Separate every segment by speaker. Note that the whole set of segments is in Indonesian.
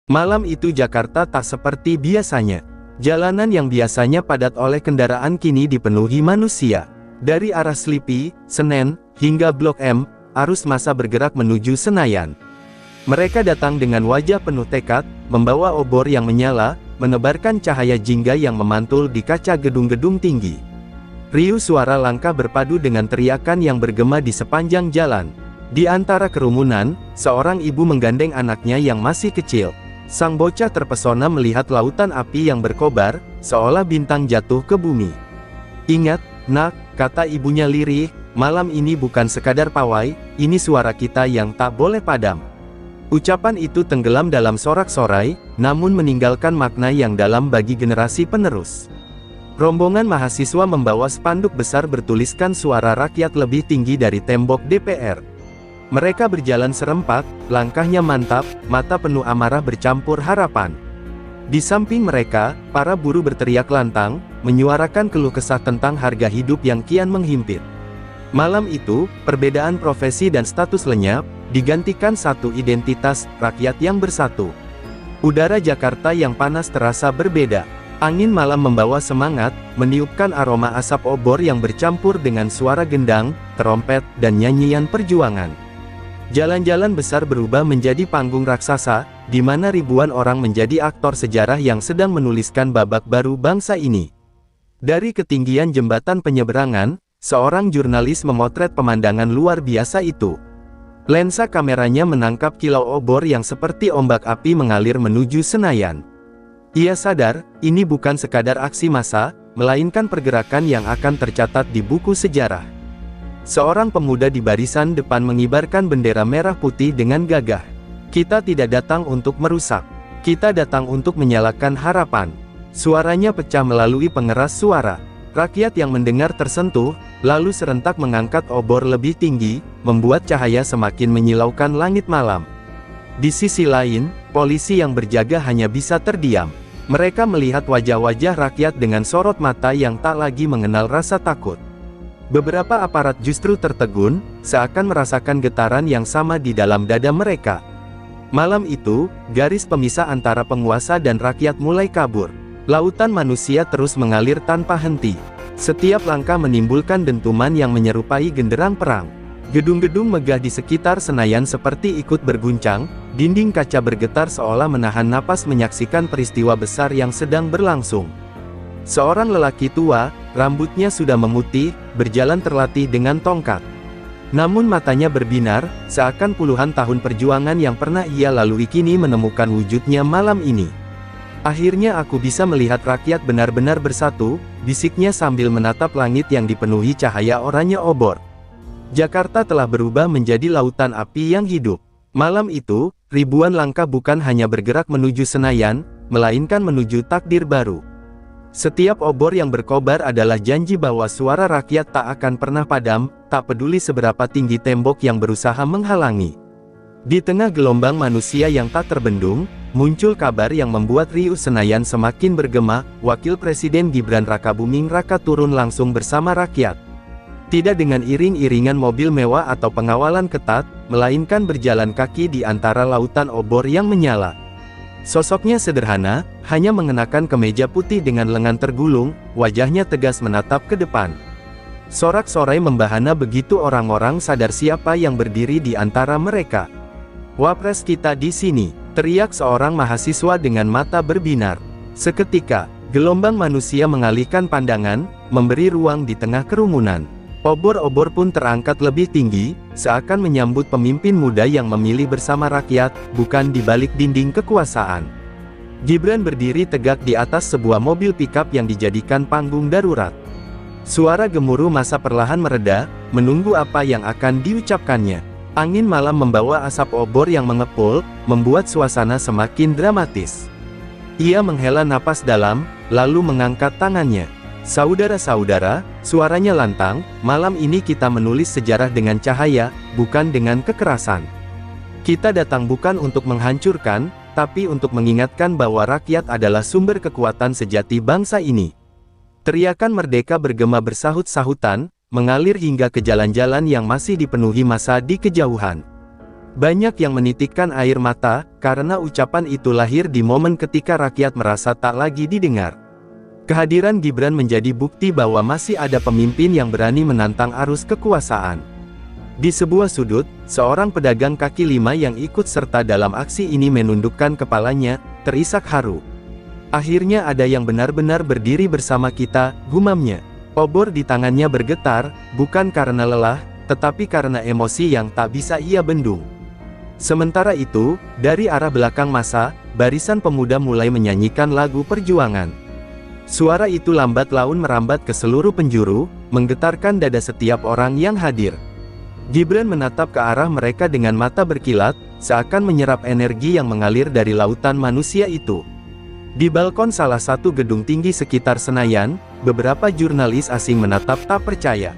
Speaker 1: Malam itu Jakarta tak seperti biasanya. Jalanan yang biasanya padat oleh kendaraan kini dipenuhi manusia. Dari arah Slipi, Senen, hingga Blok M, arus massa bergerak menuju Senayan. Mereka datang dengan wajah penuh tekad, membawa obor yang menyala, menebarkan cahaya jingga yang memantul di kaca gedung-gedung tinggi. Riuh suara langkah berpadu dengan teriakan yang bergema di sepanjang jalan. Di antara kerumunan, seorang ibu menggandeng anaknya yang masih kecil. Sang bocah terpesona melihat lautan api yang berkobar, seolah bintang jatuh ke bumi. "Ingat, nak," kata ibunya lirih, "malam ini bukan sekadar pawai, ini suara kita yang tak boleh padam." Ucapan itu tenggelam dalam sorak-sorai, namun meninggalkan makna yang dalam bagi generasi penerus. Rombongan mahasiswa membawa spanduk besar bertuliskan "Suara Rakyat lebih tinggi dari tembok DPR". Mereka berjalan serempak, langkahnya mantap, mata penuh amarah bercampur harapan. Di samping mereka, para buruh berteriak lantang, menyuarakan keluh kesah tentang harga hidup yang kian menghimpit. Malam itu, perbedaan profesi dan status lenyap, digantikan satu identitas, rakyat yang bersatu. Udara Jakarta yang panas terasa berbeda. Angin malam membawa semangat, meniupkan aroma asap obor yang bercampur dengan suara gendang, terompet, dan nyanyian perjuangan. Jalan-jalan besar berubah menjadi panggung raksasa, di mana ribuan orang menjadi aktor sejarah yang sedang menuliskan babak baru bangsa ini. Dari ketinggian jembatan penyeberangan, seorang jurnalis memotret pemandangan luar biasa itu. Lensa kameranya menangkap kilau obor yang seperti ombak api mengalir menuju Senayan. Ia sadar, ini bukan sekadar aksi massa, melainkan pergerakan yang akan tercatat di buku sejarah. Seorang pemuda di barisan depan mengibarkan bendera merah putih dengan gagah. "Kita tidak datang untuk merusak. Kita datang untuk menyalakan harapan." Suaranya pecah melalui pengeras suara. Rakyat yang mendengar tersentuh, lalu serentak mengangkat obor lebih tinggi, membuat cahaya semakin menyilaukan langit malam. Di sisi lain, polisi yang berjaga hanya bisa terdiam. Mereka melihat wajah-wajah rakyat dengan sorot mata yang tak lagi mengenal rasa takut. Beberapa aparat justru tertegun, seakan merasakan getaran yang sama di dalam dada mereka. Malam itu, garis pemisah antara penguasa dan rakyat mulai kabur. Lautan manusia terus mengalir tanpa henti. Setiap langkah menimbulkan dentuman yang menyerupai genderang perang. Gedung-gedung megah di sekitar Senayan seperti ikut berguncang, dinding kaca bergetar seolah menahan napas menyaksikan peristiwa besar yang sedang berlangsung. Seorang lelaki tua, rambutnya sudah memutih, berjalan terlatih dengan tongkat. Namun matanya berbinar, seakan puluhan tahun perjuangan yang pernah ia lalui kini menemukan wujudnya malam ini. "Akhirnya aku bisa melihat rakyat benar-benar bersatu," bisiknya sambil menatap langit yang dipenuhi cahaya oranye obor. Jakarta telah berubah menjadi lautan api yang hidup. Malam itu, ribuan langkah bukan hanya bergerak menuju Senayan, melainkan menuju takdir baru. Setiap obor yang berkobar adalah janji bahwa suara rakyat tak akan pernah padam, tak peduli seberapa tinggi tembok yang berusaha menghalangi. Di tengah gelombang manusia yang tak terbendung, muncul kabar yang membuat riuh Senayan semakin bergema. Wakil Presiden Gibran Rakabuming Raka turun langsung bersama rakyat. Tidak dengan iring-iringan mobil mewah atau pengawalan ketat, melainkan berjalan kaki di antara lautan obor yang menyala. Sosoknya sederhana, hanya mengenakan kemeja putih dengan lengan tergulung, wajahnya tegas menatap ke depan. Sorak-sorai membahana begitu orang-orang sadar siapa yang berdiri di antara mereka. "Wapres kita di sini," teriak seorang mahasiswa dengan mata berbinar. Seketika, gelombang manusia mengalihkan pandangan, memberi ruang di tengah kerumunan. Obor-obor pun terangkat lebih tinggi, seakan menyambut pemimpin muda yang memilih bersama rakyat, bukan di balik dinding kekuasaan. Gibran berdiri tegak di atas sebuah mobil pickup yang dijadikan panggung darurat. Suara gemuruh massa perlahan mereda, menunggu apa yang akan diucapkannya. Angin malam membawa asap obor yang mengepul, membuat suasana semakin dramatis. Ia menghela napas dalam, lalu mengangkat tangannya. "Saudara-saudara," suaranya lantang, "malam ini kita menulis sejarah dengan cahaya, bukan dengan kekerasan. Kita datang bukan untuk menghancurkan, tapi untuk mengingatkan bahwa rakyat adalah sumber kekuatan sejati bangsa ini." Teriakan merdeka bergema bersahut-sahutan, mengalir hingga ke jalan-jalan yang masih dipenuhi massa di kejauhan. Banyak yang menitikkan air mata, karena ucapan itu lahir di momen ketika rakyat merasa tak lagi didengar. Kehadiran Gibran menjadi bukti bahwa masih ada pemimpin yang berani menantang arus kekuasaan. Di sebuah sudut, seorang pedagang kaki lima yang ikut serta dalam aksi ini menundukkan kepalanya, terisak haru. Akhirnya ada yang benar-benar berdiri bersama kita, gumamnya. Obor di tangannya bergetar, bukan karena lelah, tetapi karena emosi yang tak bisa ia bendung. Sementara itu, dari arah belakang massa, barisan pemuda mulai menyanyikan lagu perjuangan. Suara itu lambat laun merambat ke seluruh penjuru, menggetarkan dada setiap orang yang hadir. Gibran menatap ke arah mereka dengan mata berkilat, seakan menyerap energi yang mengalir dari lautan manusia itu. Di balkon salah satu gedung tinggi sekitar Senayan, beberapa jurnalis asing menatap tak percaya.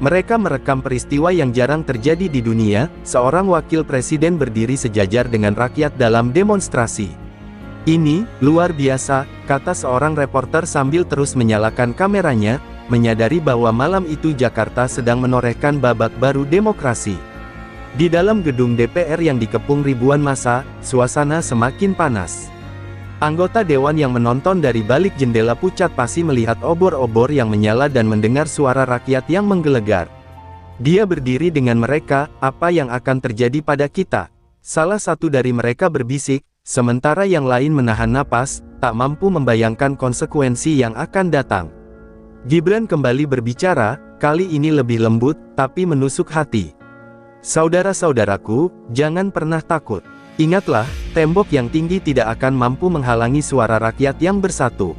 Speaker 1: Mereka merekam peristiwa yang jarang terjadi di dunia, seorang wakil presiden berdiri sejajar dengan rakyat dalam demonstrasi. Ini, luar biasa, kata seorang reporter sambil terus menyalakan kameranya, menyadari bahwa malam itu Jakarta sedang menorehkan babak baru demokrasi. Di dalam gedung DPR yang dikepung ribuan massa, suasana semakin panas. Anggota dewan yang menonton dari balik jendela pucat pasi melihat obor-obor yang menyala dan mendengar suara rakyat yang menggelegar. Dia berdiri dengan mereka, apa yang akan terjadi pada kita? Salah satu dari mereka berbisik, sementara yang lain menahan napas, tak mampu membayangkan konsekuensi yang akan datang. Gibran kembali berbicara, kali ini lebih lembut, tapi menusuk hati. Saudara-saudaraku, jangan pernah takut. Ingatlah, tembok yang tinggi tidak akan mampu menghalangi suara rakyat yang bersatu.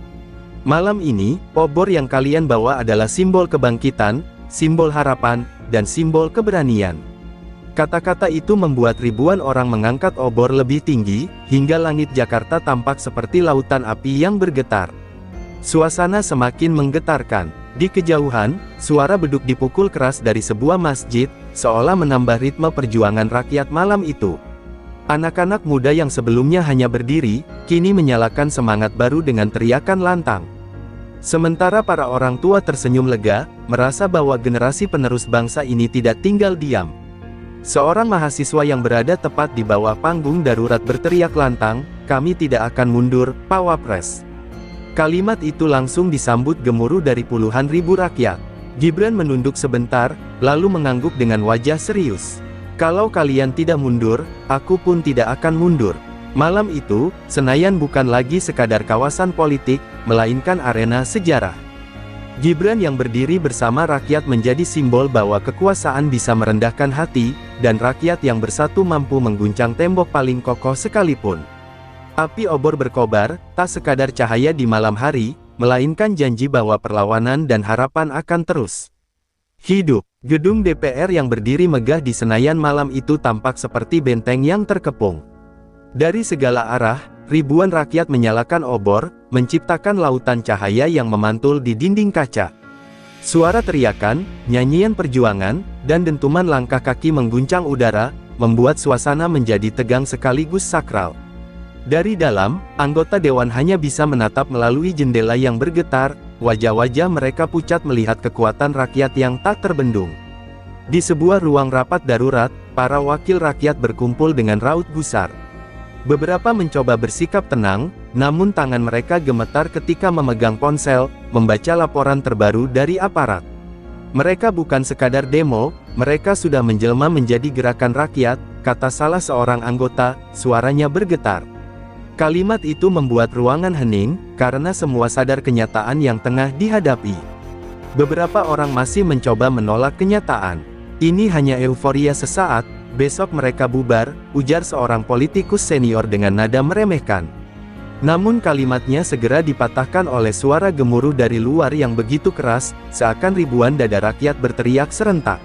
Speaker 1: Malam ini, obor yang kalian bawa adalah simbol kebangkitan, simbol harapan, dan simbol keberanian. Kata-kata itu membuat ribuan orang mengangkat obor lebih tinggi, hingga langit Jakarta tampak seperti lautan api yang bergetar. Suasana semakin menggetarkan. Di kejauhan, suara beduk dipukul keras dari sebuah masjid, seolah menambah ritme perjuangan rakyat malam itu. Anak-anak muda yang sebelumnya hanya berdiri, kini menyalakan semangat baru dengan teriakan lantang. Sementara para orang tua tersenyum lega, merasa bahwa generasi penerus bangsa ini tidak tinggal diam. Seorang mahasiswa yang berada tepat di bawah panggung darurat berteriak lantang, "Kami tidak akan mundur, Pak Wapres." Kalimat itu langsung disambut gemuruh dari puluhan ribu rakyat. Gibran menunduk sebentar, lalu mengangguk dengan wajah serius. "Kalau kalian tidak mundur, aku pun tidak akan mundur." Malam itu, Senayan bukan lagi sekadar kawasan politik, melainkan arena sejarah. Gibran yang berdiri bersama rakyat menjadi simbol bahwa kekuasaan bisa merendahkan hati, dan rakyat yang bersatu mampu mengguncang tembok paling kokoh sekalipun. Api obor berkobar, tak sekadar cahaya di malam hari, melainkan janji bahwa perlawanan dan harapan akan terus hidup. Gedung DPR yang berdiri megah di Senayan malam itu tampak seperti benteng yang terkepung. Dari segala arah, ribuan rakyat menyalakan obor, menciptakan lautan cahaya yang memantul di dinding kaca. Suara teriakan, nyanyian perjuangan, dan dentuman langkah kaki mengguncang udara, membuat suasana menjadi tegang sekaligus sakral. Dari dalam, anggota dewan hanya bisa menatap melalui jendela yang bergetar, wajah-wajah mereka pucat melihat kekuatan rakyat yang tak terbendung. Di sebuah ruang rapat darurat, para wakil rakyat berkumpul dengan raut gusar. Beberapa mencoba bersikap tenang, namun tangan mereka gemetar ketika memegang ponsel, membaca laporan terbaru dari aparat. Mereka bukan sekadar demo, mereka sudah menjelma menjadi gerakan rakyat, kata salah seorang anggota, suaranya bergetar. Kalimat itu membuat ruangan hening, karena semua sadar kenyataan yang tengah dihadapi. Beberapa orang masih mencoba menolak kenyataan. Ini hanya euforia sesaat, besok mereka bubar, ujar seorang politikus senior dengan nada meremehkan. Namun kalimatnya segera dipatahkan oleh suara gemuruh dari luar yang begitu keras, seakan ribuan dada rakyat berteriak serentak.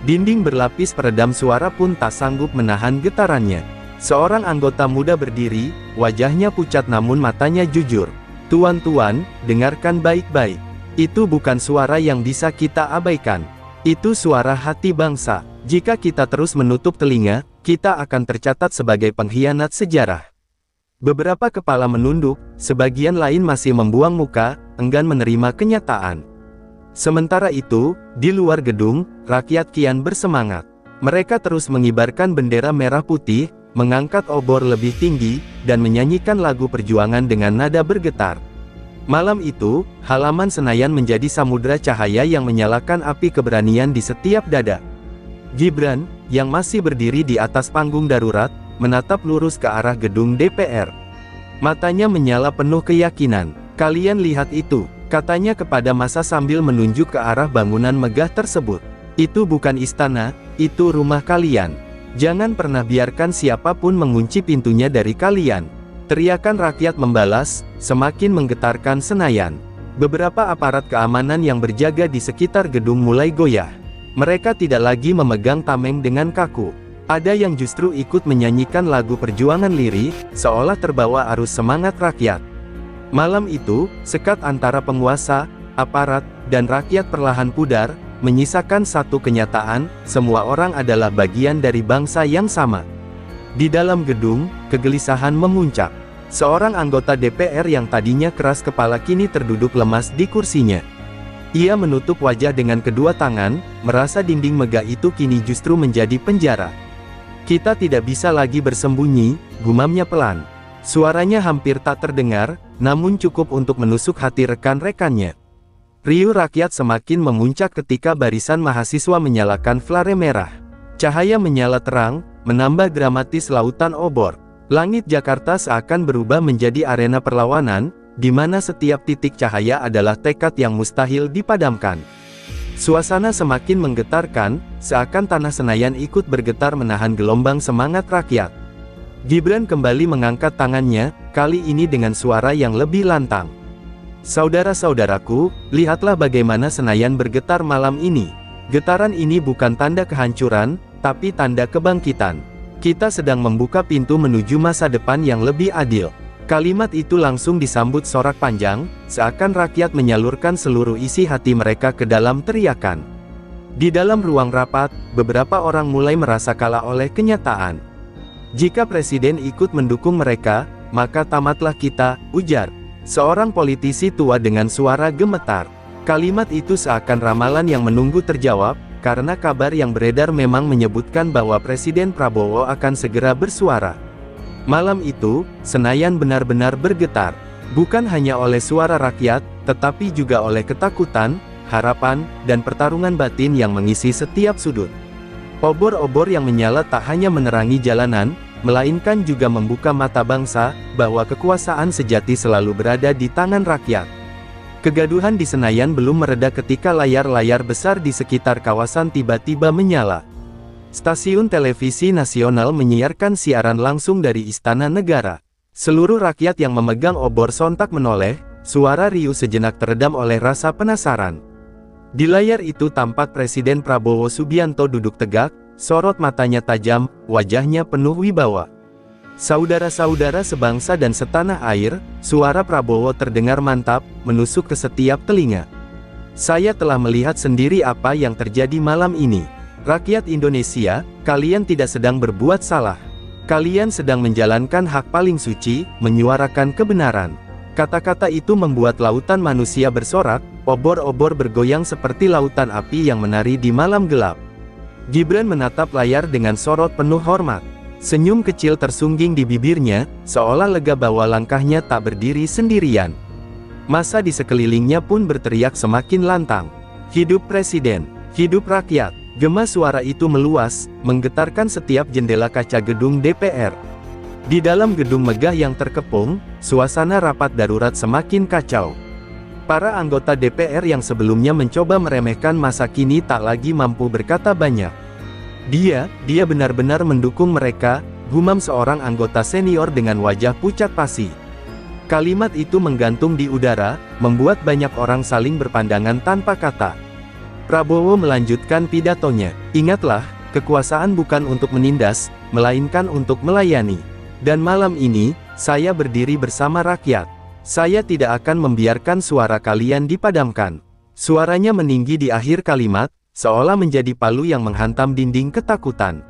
Speaker 1: Dinding berlapis peredam suara pun tak sanggup menahan getarannya. Seorang anggota muda berdiri, wajahnya pucat namun matanya jujur. "Tuan-tuan, dengarkan baik-baik. Itu bukan suara yang bisa kita abaikan. Itu suara hati bangsa. Jika kita terus menutup telinga, kita akan tercatat sebagai pengkhianat sejarah." Beberapa kepala menunduk, sebagian lain masih membuang muka, enggan menerima kenyataan. Sementara itu, di luar gedung, rakyat kian bersemangat. Mereka terus mengibarkan bendera merah putih, mengangkat obor lebih tinggi, dan menyanyikan lagu perjuangan dengan nada bergetar. Malam itu, halaman Senayan menjadi samudra cahaya yang menyalakan api keberanian di setiap dada. Gibran, yang masih berdiri di atas panggung darurat, menatap lurus ke arah gedung DPR. Matanya menyala penuh keyakinan. "Kalian lihat itu," katanya kepada massa sambil menunjuk ke arah bangunan megah tersebut. "Itu bukan istana, itu rumah kalian. Jangan pernah biarkan siapapun mengunci pintunya dari kalian." Teriakan rakyat membalas, semakin menggetarkan Senayan. Beberapa aparat keamanan yang berjaga di sekitar gedung mulai goyah. Mereka tidak lagi memegang tameng dengan kaku. Ada yang justru ikut menyanyikan lagu perjuangan lirih, seolah terbawa arus semangat rakyat. Malam itu, sekat antara penguasa, aparat, dan rakyat perlahan pudar, menyisakan satu kenyataan, semua orang adalah bagian dari bangsa yang sama. Di dalam gedung, kegelisahan memuncak. Seorang anggota DPR yang tadinya keras kepala kini terduduk lemas di kursinya. Ia menutup wajah dengan kedua tangan, merasa dinding megah itu kini justru menjadi penjara. "Kita tidak bisa lagi bersembunyi," gumamnya pelan. Suaranya hampir tak terdengar, namun cukup untuk menusuk hati rekan-rekannya. Riuh rakyat semakin memuncak ketika barisan mahasiswa menyalakan flare merah. Cahaya menyala terang, menambah dramatis lautan obor. Langit Jakarta seakan berubah menjadi arena perlawanan, di mana setiap titik cahaya adalah tekad yang mustahil dipadamkan. Suasana semakin menggetarkan, seakan tanah Senayan ikut bergetar menahan gelombang semangat rakyat. Gibran kembali mengangkat tangannya, kali ini dengan suara yang lebih lantang. "Saudara-saudaraku, lihatlah bagaimana Senayan bergetar malam ini. Getaran ini bukan tanda kehancuran, tapi tanda kebangkitan. Kita sedang membuka pintu menuju masa depan yang lebih adil." Kalimat itu langsung disambut sorak panjang, seakan rakyat menyalurkan seluruh isi hati mereka ke dalam teriakan. Di dalam ruang rapat, beberapa orang mulai merasa kalah oleh kenyataan. "Jika presiden ikut mendukung mereka, maka tamatlah kita," ujar seorang politisi tua dengan suara gemetar. Kalimat itu seakan ramalan yang menunggu terjawab, karena kabar yang beredar memang menyebutkan bahwa Presiden Prabowo akan segera bersuara. Malam itu, Senayan benar-benar bergetar. Bukan hanya oleh suara rakyat, tetapi juga oleh ketakutan, harapan, dan pertarungan batin yang mengisi setiap sudut. Obor-obor yang menyala tak hanya menerangi jalanan, melainkan juga membuka mata bangsa, bahwa kekuasaan sejati selalu berada di tangan rakyat. Kegaduhan di Senayan belum mereda ketika layar-layar besar di sekitar kawasan tiba-tiba menyala. Stasiun televisi nasional menyiarkan siaran langsung dari Istana Negara. Seluruh rakyat yang memegang obor sontak menoleh, suara riuh sejenak teredam oleh rasa penasaran. Di layar itu tampak Presiden Prabowo Subianto duduk tegak, sorot matanya tajam, wajahnya penuh wibawa. "Saudara-saudara sebangsa dan setanah air," suara Prabowo terdengar mantap, menusuk ke setiap telinga. "Saya telah melihat sendiri apa yang terjadi malam ini. Rakyat Indonesia, kalian tidak sedang berbuat salah. Kalian sedang menjalankan hak paling suci, menyuarakan kebenaran." Kata-kata itu membuat lautan manusia bersorak, obor-obor bergoyang seperti lautan api yang menari di malam gelap. Gibran menatap layar dengan sorot penuh hormat. Senyum kecil tersungging di bibirnya, seolah lega bahwa langkahnya tak berdiri sendirian. Massa di sekelilingnya pun berteriak semakin lantang. "Hidup Presiden! Hidup rakyat!" Gema suara itu meluas, menggetarkan setiap jendela kaca gedung DPR. Di dalam gedung megah yang terkepung, suasana rapat darurat semakin kacau. Para anggota DPR yang sebelumnya mencoba meremehkan massa kini tak lagi mampu berkata banyak. Dia benar-benar mendukung mereka," gumam seorang anggota senior dengan wajah pucat pasi. Kalimat itu menggantung di udara, membuat banyak orang saling berpandangan tanpa kata. Prabowo melanjutkan pidatonya. "Ingatlah, kekuasaan bukan untuk menindas, melainkan untuk melayani. Dan malam ini, saya berdiri bersama rakyat. Saya tidak akan membiarkan suara kalian dipadamkan." Suaranya meninggi di akhir kalimat, seolah menjadi palu yang menghantam dinding ketakutan.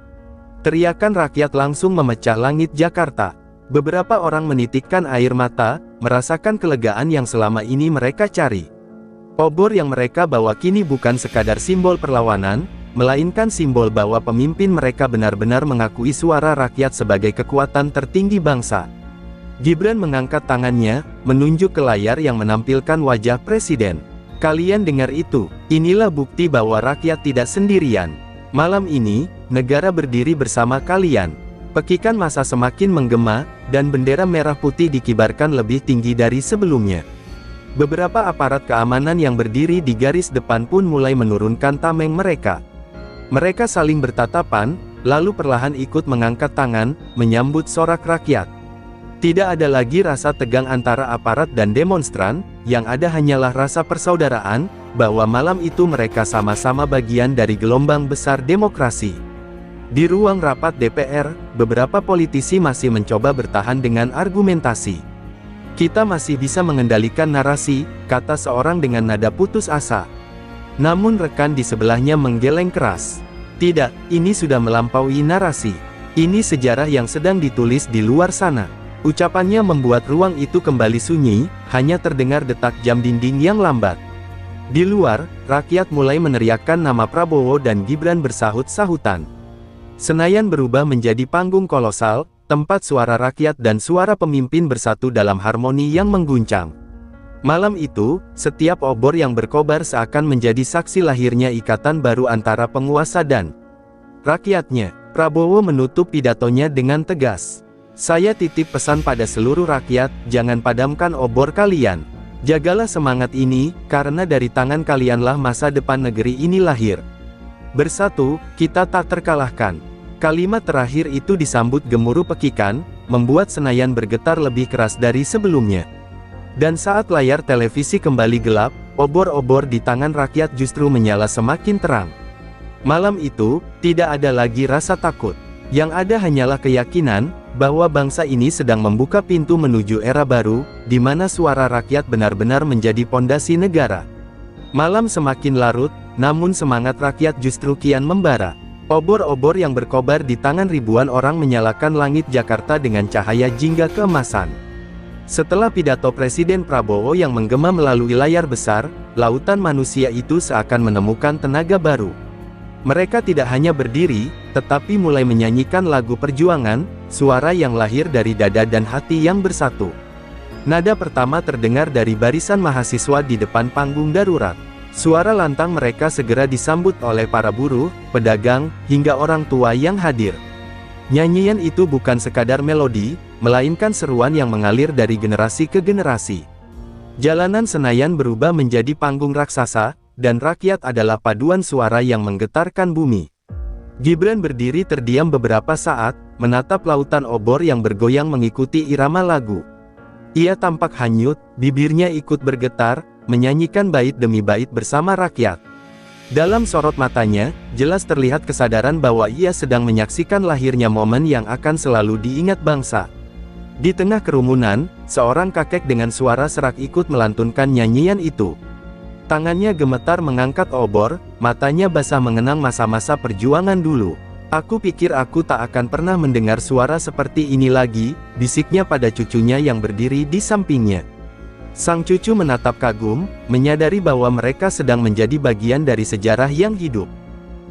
Speaker 1: Teriakan rakyat langsung memecah langit Jakarta. Beberapa orang menitikkan air mata, merasakan kelegaan yang selama ini mereka cari. Obor yang mereka bawa kini bukan sekadar simbol perlawanan, melainkan simbol bahwa pemimpin mereka benar-benar mengakui suara rakyat sebagai kekuatan tertinggi bangsa. Gibran mengangkat tangannya, menunjuk ke layar yang menampilkan wajah presiden. Kalian dengar itu? Inilah bukti bahwa rakyat tidak sendirian. Malam ini, negara berdiri bersama kalian. Pekikan massa semakin menggema, dan bendera merah putih dikibarkan lebih tinggi dari sebelumnya. Beberapa aparat keamanan yang berdiri di garis depan pun mulai menurunkan tameng mereka. Mereka saling bertatapan, lalu perlahan ikut mengangkat tangan, menyambut sorak rakyat. Tidak ada lagi rasa tegang antara aparat dan demonstran, yang ada hanyalah rasa persaudaraan, bahwa malam itu mereka sama-sama bagian dari gelombang besar demokrasi. Di ruang rapat DPR, beberapa politisi masih mencoba bertahan dengan argumentasi. Kita masih bisa mengendalikan narasi, kata seorang dengan nada putus asa. Namun rekan di sebelahnya menggeleng keras. Tidak, ini sudah melampaui narasi. Ini sejarah yang sedang ditulis di luar sana. Ucapannya membuat ruang itu kembali sunyi, hanya terdengar detak jam dinding yang lambat. Di luar, rakyat mulai meneriakkan nama Prabowo dan Gibran bersahut-sahutan. Senayan berubah menjadi panggung kolosal, tempat suara rakyat dan suara pemimpin bersatu dalam harmoni yang mengguncang. Malam itu, setiap obor yang berkobar seakan menjadi saksi lahirnya ikatan baru antara penguasa dan rakyatnya. Prabowo menutup pidatonya dengan tegas. Saya titip pesan pada seluruh rakyat, jangan padamkan obor kalian. Jagalah semangat ini, karena dari tangan kalianlah masa depan negeri ini lahir. Bersatu, kita tak terkalahkan. Kalimat terakhir itu disambut gemuruh pekikan, membuat Senayan bergetar lebih keras dari sebelumnya. Dan saat layar televisi kembali gelap, obor-obor di tangan rakyat justru menyala semakin terang. Malam itu, tidak ada lagi rasa takut. Yang ada hanyalah keyakinan, bahwa bangsa ini sedang membuka pintu menuju era baru, di mana suara rakyat benar-benar menjadi pondasi negara. Malam semakin larut, namun semangat rakyat justru kian membara. Obor-obor yang berkobar di tangan ribuan orang menyalakan langit Jakarta dengan cahaya jingga keemasan. Setelah pidato Presiden Prabowo yang menggema melalui layar besar, lautan manusia itu seakan menemukan tenaga baru. Mereka tidak hanya berdiri, tetapi mulai menyanyikan lagu perjuangan, suara yang lahir dari dada dan hati yang bersatu. Nada pertama terdengar dari barisan mahasiswa di depan panggung darurat. Suara lantang mereka segera disambut oleh para buruh, pedagang, hingga orang tua yang hadir. Nyanyian itu bukan sekadar melodi, melainkan seruan yang mengalir dari generasi ke generasi. Jalanan Senayan berubah menjadi panggung raksasa, dan rakyat adalah paduan suara yang menggetarkan bumi. Gibran berdiri terdiam beberapa saat, menatap lautan obor yang bergoyang mengikuti irama lagu. Ia tampak hanyut, bibirnya ikut bergetar, menyanyikan bait demi bait bersama rakyat. Dalam sorot matanya, jelas terlihat kesadaran bahwa ia sedang menyaksikan lahirnya momen yang akan selalu diingat bangsa. Di tengah kerumunan, seorang kakek dengan suara serak ikut melantunkan nyanyian itu. Tangannya gemetar mengangkat obor, matanya basah mengenang masa-masa perjuangan dulu. Aku pikir aku tak akan pernah mendengar suara seperti ini lagi, bisiknya pada cucunya yang berdiri di sampingnya. Sang cucu menatap kagum, menyadari bahwa mereka sedang menjadi bagian dari sejarah yang hidup.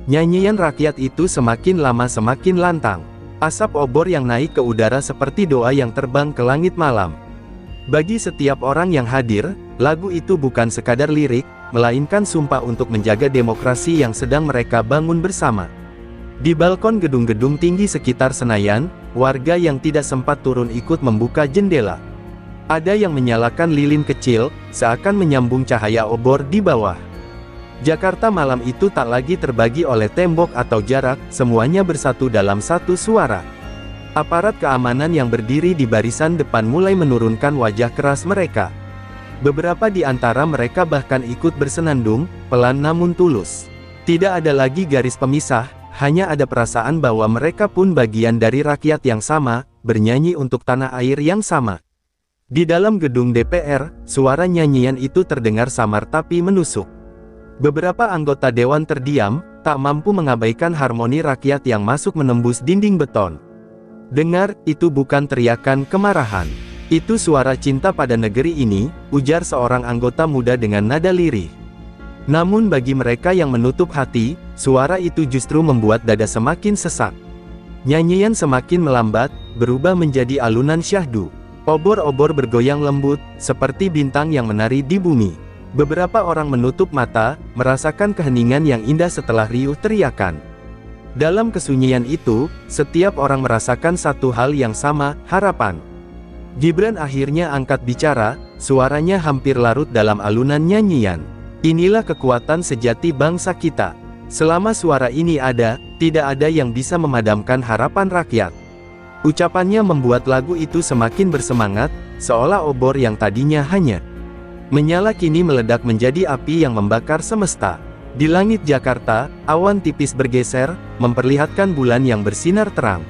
Speaker 1: Nyanyian rakyat itu semakin lama semakin lantang. Asap obor yang naik ke udara seperti doa yang terbang ke langit malam. Bagi setiap orang yang hadir, lagu itu bukan sekadar lirik, melainkan sumpah untuk menjaga demokrasi yang sedang mereka bangun bersama. Di balkon gedung-gedung tinggi sekitar Senayan, warga yang tidak sempat turun ikut membuka jendela. Ada yang menyalakan lilin kecil, seakan menyambung cahaya obor di bawah. Jakarta malam itu tak lagi terbagi oleh tembok atau jarak, semuanya bersatu dalam satu suara. Aparat keamanan yang berdiri di barisan depan mulai menurunkan wajah keras mereka. Beberapa di antara mereka bahkan ikut bersenandung, pelan namun tulus. Tidak ada lagi garis pemisah, hanya ada perasaan bahwa mereka pun bagian dari rakyat yang sama, bernyanyi untuk tanah air yang sama. Di dalam gedung DPR, suara nyanyian itu terdengar samar tapi menusuk. Beberapa anggota dewan terdiam, tak mampu mengabaikan harmoni rakyat yang masuk menembus dinding beton. Dengar, itu bukan teriakan kemarahan. Itu suara cinta pada negeri ini, ujar seorang anggota muda dengan nada lirih. Namun bagi mereka yang menutup hati, suara itu justru membuat dada semakin sesak. Nyanyian semakin melambat, berubah menjadi alunan syahdu. Obor-obor bergoyang lembut, seperti bintang yang menari di bumi. Beberapa orang menutup mata, merasakan keheningan yang indah setelah riuh teriakan. Dalam kesunyian itu, setiap orang merasakan satu hal yang sama, harapan. Gibran akhirnya angkat bicara, suaranya hampir larut dalam alunan nyanyian. Inilah kekuatan sejati bangsa kita. Selama suara ini ada, tidak ada yang bisa memadamkan harapan rakyat. Ucapannya membuat lagu itu semakin bersemangat, seolah obor yang tadinya hanya menyala kini meledak menjadi api yang membakar semesta. Di langit Jakarta, awan tipis bergeser, memperlihatkan bulan yang bersinar terang.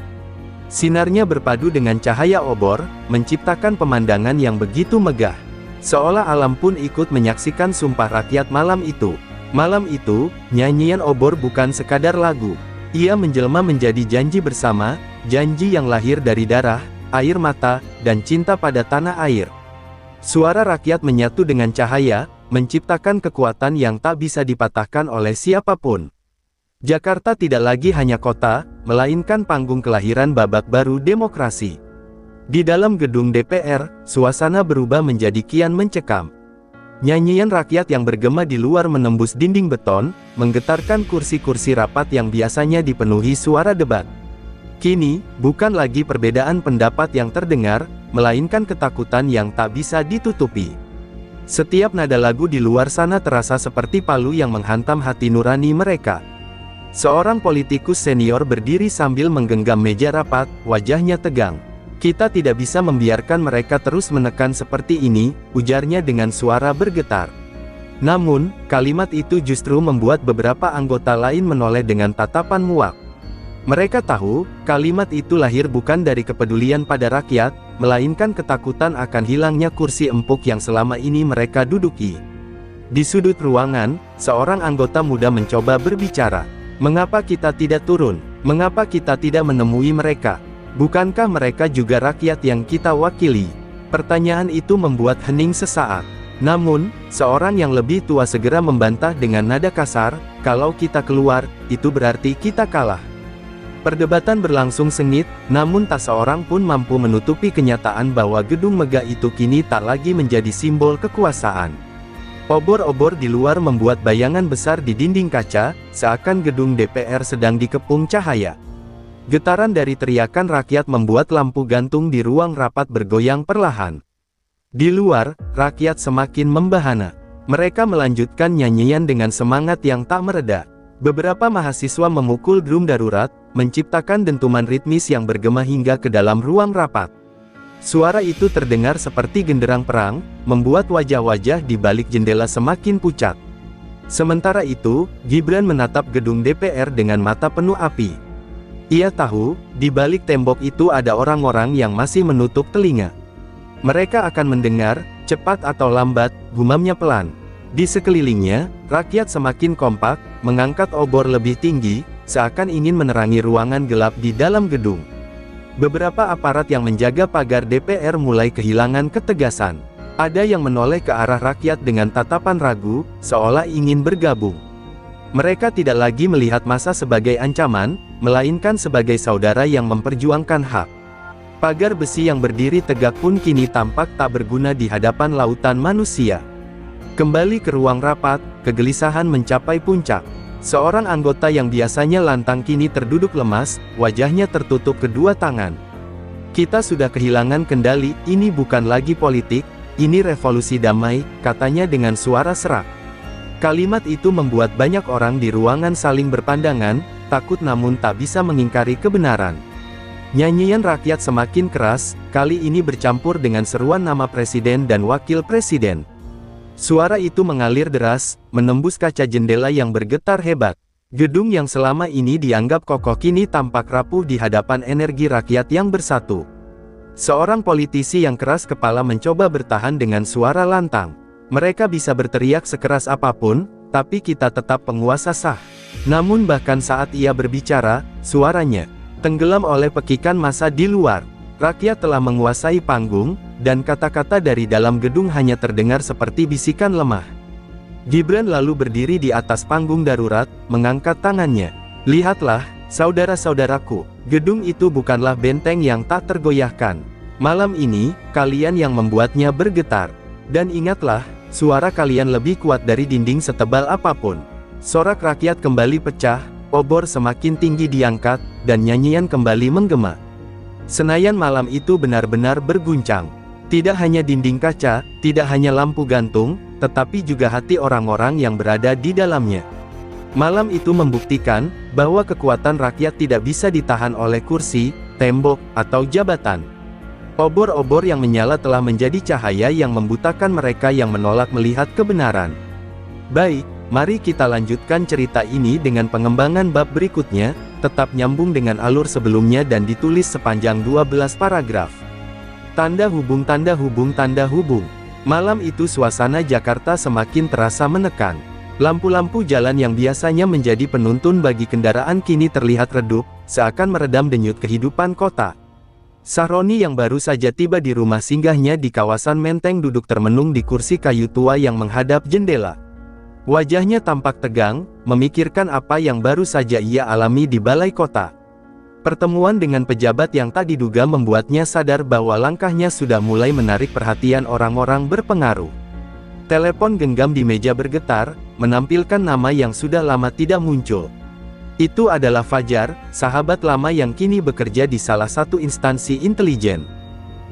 Speaker 1: Sinarnya berpadu dengan cahaya obor, menciptakan pemandangan yang begitu megah. Seolah alam pun ikut menyaksikan sumpah rakyat malam itu. Malam itu, nyanyian obor bukan sekadar lagu. Ia menjelma menjadi janji bersama, janji yang lahir dari darah, air mata, dan cinta pada tanah air. Suara rakyat menyatu dengan cahaya, menciptakan kekuatan yang tak bisa dipatahkan oleh siapapun. Jakarta tidak lagi hanya kota, melainkan panggung kelahiran babak baru demokrasi. Di dalam gedung DPR, suasana berubah menjadi kian mencekam. Nyanyian rakyat yang bergema di luar menembus dinding beton, menggetarkan kursi-kursi rapat yang biasanya dipenuhi suara debat. Kini, bukan lagi perbedaan pendapat yang terdengar, melainkan ketakutan yang tak bisa ditutupi. Setiap nada lagu di luar sana terasa seperti palu yang menghantam hati nurani mereka. Seorang politikus senior berdiri sambil menggenggam meja rapat, wajahnya tegang. Kita tidak bisa membiarkan mereka terus menekan seperti ini, ujarnya dengan suara bergetar. Namun, kalimat itu justru membuat beberapa anggota lain menoleh dengan tatapan muak. Mereka tahu, kalimat itu lahir bukan dari kepedulian pada rakyat, melainkan ketakutan akan hilangnya kursi empuk yang selama ini mereka duduki. Di sudut ruangan, seorang anggota muda mencoba berbicara. Mengapa kita tidak turun? Mengapa kita tidak menemui mereka? Bukankah mereka juga rakyat yang kita wakili? Pertanyaan itu membuat hening sesaat. Namun, seorang yang lebih tua segera membantah dengan nada kasar, kalau kita keluar, itu berarti kita kalah. Perdebatan berlangsung sengit, namun tak seorang pun mampu menutupi kenyataan bahwa gedung megah itu kini tak lagi menjadi simbol kekuasaan. Obor-obor di luar membuat bayangan besar di dinding kaca, seakan gedung DPR sedang dikepung cahaya. Getaran dari teriakan rakyat membuat lampu gantung di ruang rapat bergoyang perlahan. Di luar, rakyat semakin membahana. Mereka melanjutkan nyanyian dengan semangat yang tak mereda. Beberapa mahasiswa memukul drum darurat, menciptakan dentuman ritmis yang bergema hingga ke dalam ruang rapat. Suara itu terdengar seperti genderang perang, membuat wajah-wajah di balik jendela semakin pucat. Sementara itu, Gibran menatap gedung DPR dengan mata penuh api. Ia tahu, di balik tembok itu ada orang-orang yang masih menutup telinga. Mereka akan mendengar, cepat atau lambat, gumamnya pelan. Di sekelilingnya, rakyat semakin kompak, mengangkat obor lebih tinggi, seakan ingin menerangi ruangan gelap di dalam gedung. Beberapa aparat yang menjaga pagar DPR mulai kehilangan ketegasan. Ada yang menoleh ke arah rakyat dengan tatapan ragu, seolah ingin bergabung. Mereka tidak lagi melihat massa sebagai ancaman, melainkan sebagai saudara yang memperjuangkan hak. Pagar besi yang berdiri tegak pun kini tampak tak berguna di hadapan lautan manusia. Kembali ke ruang rapat, kegelisahan mencapai puncak. Seorang anggota yang biasanya lantang kini terduduk lemas, wajahnya tertutup kedua tangan. Kita sudah kehilangan kendali, ini bukan lagi politik, ini revolusi damai, katanya dengan suara serak. Kalimat itu membuat banyak orang di ruangan saling berpandangan, takut namun tak bisa mengingkari kebenaran. Nyanyian rakyat semakin keras, kali ini bercampur dengan seruan nama presiden dan wakil presiden. Suara itu mengalir deras, menembus kaca jendela yang bergetar hebat. Gedung yang selama ini dianggap kokoh kini tampak rapuh di hadapan energi rakyat yang bersatu. Seorang politisi yang keras kepala mencoba bertahan dengan suara lantang. Mereka bisa berteriak sekeras apapun, tapi kita tetap penguasa sah. Namun bahkan saat ia berbicara, suaranya tenggelam oleh pekikan massa di luar. Rakyat telah menguasai panggung, dan kata-kata dari dalam gedung hanya terdengar seperti bisikan lemah. Gibran lalu berdiri di atas panggung darurat, mengangkat tangannya. Lihatlah, saudara-saudaraku, gedung itu bukanlah benteng yang tak tergoyahkan. Malam ini, kalian yang membuatnya bergetar. Dan ingatlah, suara kalian lebih kuat dari dinding setebal apapun. Sorak rakyat kembali pecah, obor semakin tinggi diangkat, dan nyanyian kembali menggema. Senayan malam itu benar-benar berguncang. Tidak hanya dinding kaca, tidak hanya lampu gantung, tetapi juga hati orang-orang yang berada di dalamnya. Malam itu membuktikan, bahwa kekuatan rakyat tidak bisa ditahan oleh kursi, tembok, atau jabatan. Obor-obor yang menyala telah menjadi cahaya yang membutakan mereka yang menolak melihat kebenaran. Baik, mari kita lanjutkan cerita ini dengan pengembangan bab berikutnya, tetap nyambung dengan alur sebelumnya dan ditulis sepanjang 12 paragraf. Tanda hubung tanda hubung tanda hubung. Malam itu suasana Jakarta semakin terasa menekan. Lampu-lampu jalan yang biasanya menjadi penuntun bagi kendaraan kini terlihat redup, seakan meredam denyut kehidupan kota. Sahroni yang baru saja tiba di rumah singgahnya di kawasan Menteng duduk termenung di kursi kayu tua yang menghadap jendela. Wajahnya tampak tegang, memikirkan apa yang baru saja ia alami di balai kota. Pertemuan dengan pejabat yang tak diduga membuatnya sadar bahwa langkahnya sudah mulai menarik perhatian orang-orang berpengaruh. Telepon genggam di meja bergetar, menampilkan nama yang sudah lama tidak muncul. Itu adalah Fajar, sahabat lama yang kini bekerja di salah satu instansi intelijen.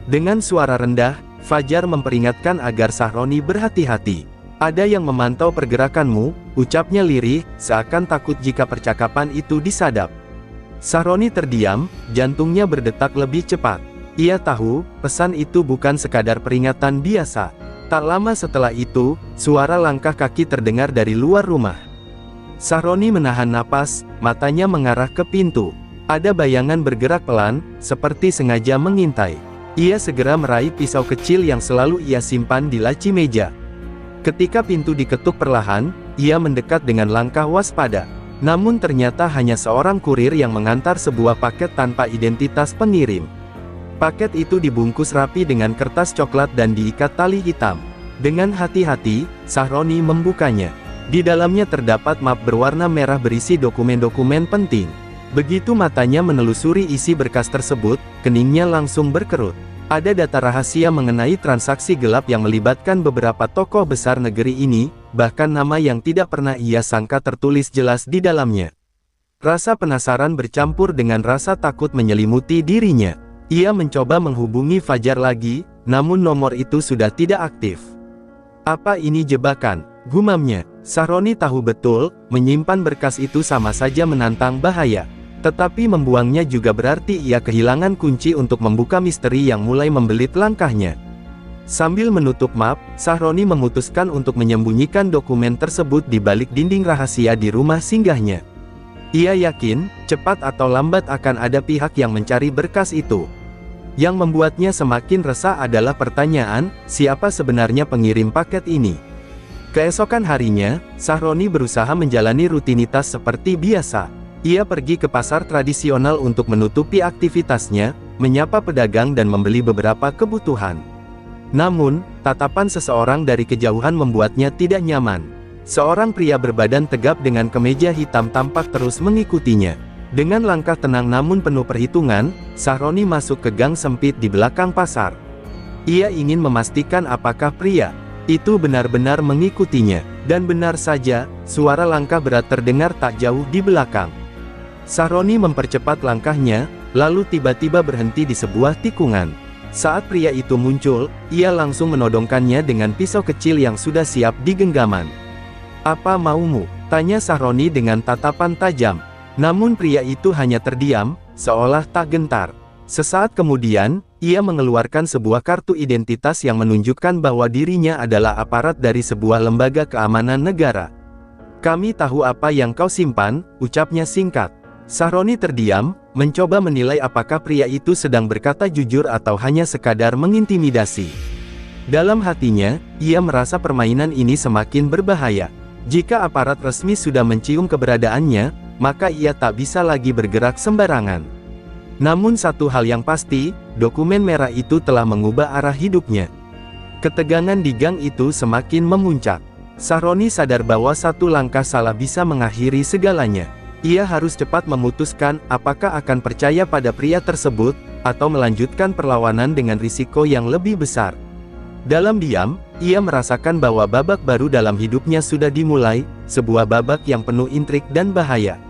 Speaker 1: Dengan suara rendah, Fajar memperingatkan agar Sahroni berhati-hati. Ada yang memantau pergerakanmu, ucapnya lirih, seakan takut jika percakapan itu disadap. Sahroni terdiam, jantungnya berdetak lebih cepat. Ia tahu, pesan itu bukan sekadar peringatan biasa. Tak lama setelah itu, suara langkah kaki terdengar dari luar rumah. Sahroni menahan napas, matanya mengarah ke pintu. Ada bayangan bergerak pelan, seperti sengaja mengintai. Ia segera meraih pisau kecil yang selalu ia simpan di laci meja. Ketika pintu diketuk perlahan, ia mendekat dengan langkah waspada. Namun ternyata hanya seorang kurir yang mengantar sebuah paket tanpa identitas pengirim. Paket itu dibungkus rapi dengan kertas coklat dan diikat tali hitam. Dengan hati-hati, Sahroni membukanya. Di dalamnya terdapat map berwarna merah berisi dokumen-dokumen penting. Begitu matanya menelusuri isi berkas tersebut, keningnya langsung berkerut. Ada data rahasia mengenai transaksi gelap yang melibatkan beberapa tokoh besar negeri ini, bahkan nama yang tidak pernah ia sangka tertulis jelas di dalamnya. Rasa penasaran bercampur dengan rasa takut menyelimuti dirinya. Ia mencoba menghubungi Fajar lagi, namun nomor itu sudah tidak aktif. Apa ini jebakan? Gumamnya. Sahroni tahu betul, menyimpan berkas itu sama saja menantang bahaya. Tetapi membuangnya juga berarti ia kehilangan kunci untuk membuka misteri yang mulai membelit langkahnya. Sambil menutup map, Sahroni memutuskan untuk menyembunyikan dokumen tersebut di balik dinding rahasia di rumah singgahnya. Ia yakin, cepat atau lambat akan ada pihak yang mencari berkas itu. Yang membuatnya semakin resah adalah pertanyaan, siapa sebenarnya pengirim paket ini? Keesokan harinya, Sahroni berusaha menjalani rutinitas seperti biasa. Ia pergi ke pasar tradisional untuk menutupi aktivitasnya, menyapa pedagang dan membeli beberapa kebutuhan. Namun, tatapan seseorang dari kejauhan membuatnya tidak nyaman. Seorang pria berbadan tegap dengan kemeja hitam tampak terus mengikutinya. Dengan langkah tenang namun penuh perhitungan, Sahroni masuk ke gang sempit di belakang pasar. Ia ingin memastikan apakah pria itu benar-benar mengikutinya. Dan benar saja, suara langkah berat terdengar tak jauh di belakang. Sahroni mempercepat langkahnya, lalu tiba-tiba berhenti di sebuah tikungan. Saat pria itu muncul, ia langsung menodongkannya dengan pisau kecil yang sudah siap di genggaman. "Apa maumu?" tanya Sahroni dengan tatapan tajam. Namun pria itu hanya terdiam, seolah tak gentar. Sesaat kemudian, ia mengeluarkan sebuah kartu identitas yang menunjukkan bahwa dirinya adalah aparat dari sebuah lembaga keamanan negara. "Kami tahu apa yang kau simpan," ucapnya singkat. Sahroni terdiam, mencoba menilai apakah pria itu sedang berkata jujur atau hanya sekadar mengintimidasi. Dalam hatinya, ia merasa permainan ini semakin berbahaya. Jika aparat resmi sudah mencium keberadaannya, maka ia tak bisa lagi bergerak sembarangan. Namun satu hal yang pasti, dokumen merah itu telah mengubah arah hidupnya. Ketegangan di gang itu semakin memuncak. Sahroni sadar bahwa satu langkah salah bisa mengakhiri segalanya. Ia harus cepat memutuskan apakah akan percaya pada pria tersebut, atau melanjutkan perlawanan dengan risiko yang lebih besar. Dalam diam, ia merasakan bahwa babak baru dalam hidupnya sudah dimulai, sebuah babak yang penuh intrik dan bahaya.